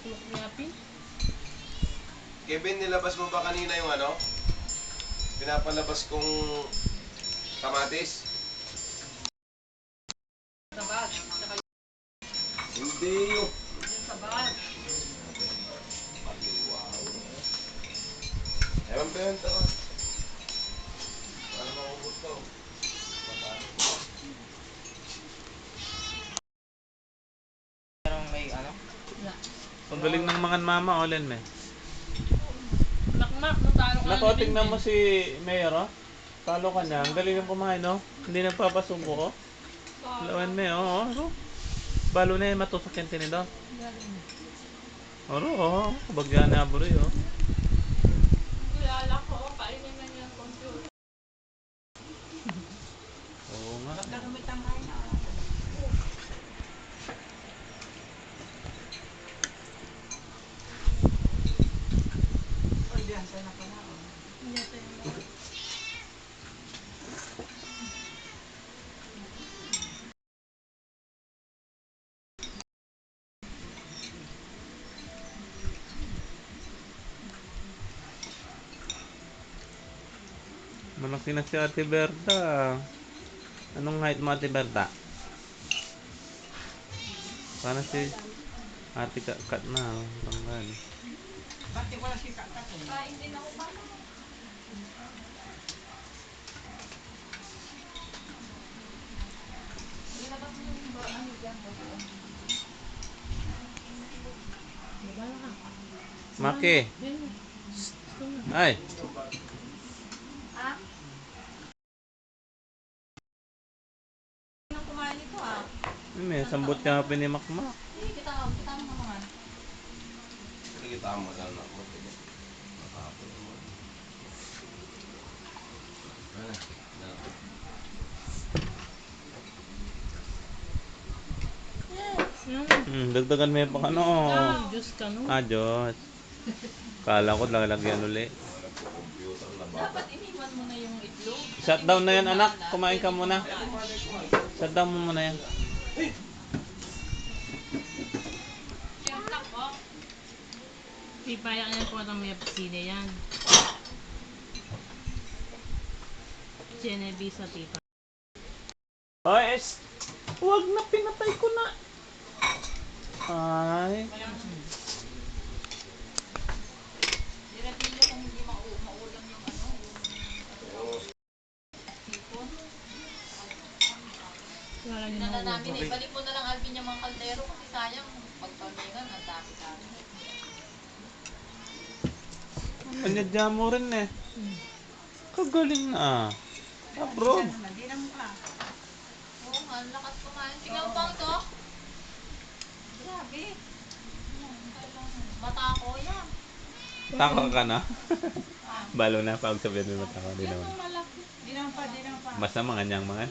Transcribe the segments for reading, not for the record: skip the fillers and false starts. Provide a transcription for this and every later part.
tuklok ni Happy. Kevin, nilabas mo ba kanina yung ano? Pinapalabas kong kamatis? Sa bag. Saka Hindi yun. yung sa bag. Ewan ba yun? Tama. Paano maubos ko? Merong may ano? Wala. Ang galing ng mga mama, Olen, me. Makmak, natalo ka Nako, na ni tingnan mo Vincent. si Mayor, oh. Talo ka niya. Ang galing ng kumain, no? Hindi nagpapasubo, oh. Lawan me, oh. Oh. Balo na yung matusok yung tinido. Oro, oh. Kabagyan na abroy, oh. Kuyala ko, kainin na niya ang computer. Oo nga. Nagamit ang kain na. Malaki na si Ate Berta. Anong height mo, Ate Berta? Parang si Ate Kat na, oh. Tanggal. Bakit wala si Kaka ko? Kain din ako pa. Ilabas mo yung ano dyan. Babala ka. Maki. Ay. Ah? Nang kumain ito ah. May sambot ka pinimakmak. Kita mo naman. Nakikita mo lang na ako. Matapos mo. Ano? Dagdagan mo yung pang ano. Diyos ka no. Diyos. Kala ko lalagyan uli. Computer na ba? Dapat iniwan mo na yung itlog. Shutdown na yan, anak. Kumain ka muna. Shutdown mo muna yan. Siyempre po. Pipaya yan po ng may pisine yan. Genevieve sa tita. Ay, huwag na, pinatay ko na. Ay. Diretilo kung hindi maulam yung ano. Sipon. Pinala namin eh. Balik mo na lang Alvin yung mga kaldero kasi sayang pagpamingan ang dami-dami. Panyadya mo rin eh. Kagaling na. Abroad. Hindi na mukha. Oo nga, ang lakas kumain. Tingnan mo bang to? Grabe. Mata ko yan. Taka ka na. Balo na pag sabihin mo taka. Di naman. Malaki. Di naman pa. Basta mga niyang mga.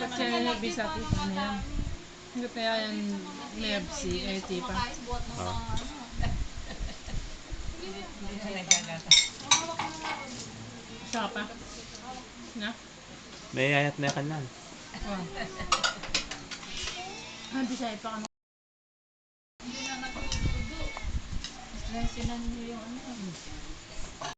Kasi Genevieve sa tita na yan. Hindi kaya yan Lebsi, eh tipa. Oh. Hindi na nagagata. Siya pa. Na? May ayat na ka nan. Oh. Hindi siya pa ano. Hindi na nagtutudo. Stressinan niyo yung ano.